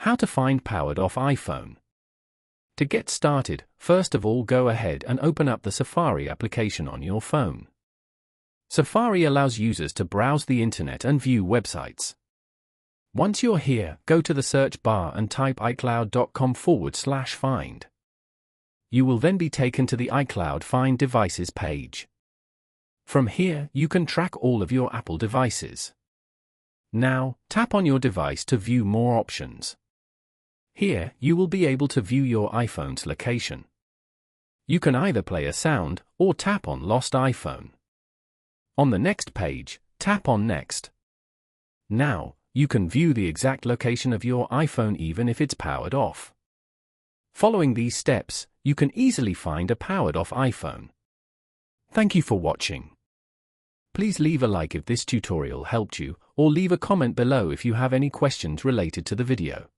How to find powered off iPhone. To get started, first of all go ahead and open up the Safari application on your phone. Safari allows users to browse the internet and view websites. Once you're here, go to the search bar and type icloud.com/find. You will then be taken to the iCloud Find Devices page. From here, you can track all of your Apple devices. Now, tap on your device to view more options. Here, you will be able to view your iPhone's location. You can either play a sound or tap on Lost iPhone. On the next page, tap on Next. Now, you can view the exact location of your iPhone even if it's powered off. Following these steps, you can easily find a powered off iPhone. Thank you for watching. Please leave a like if this tutorial helped you, or leave a comment below if you have any questions related to the video.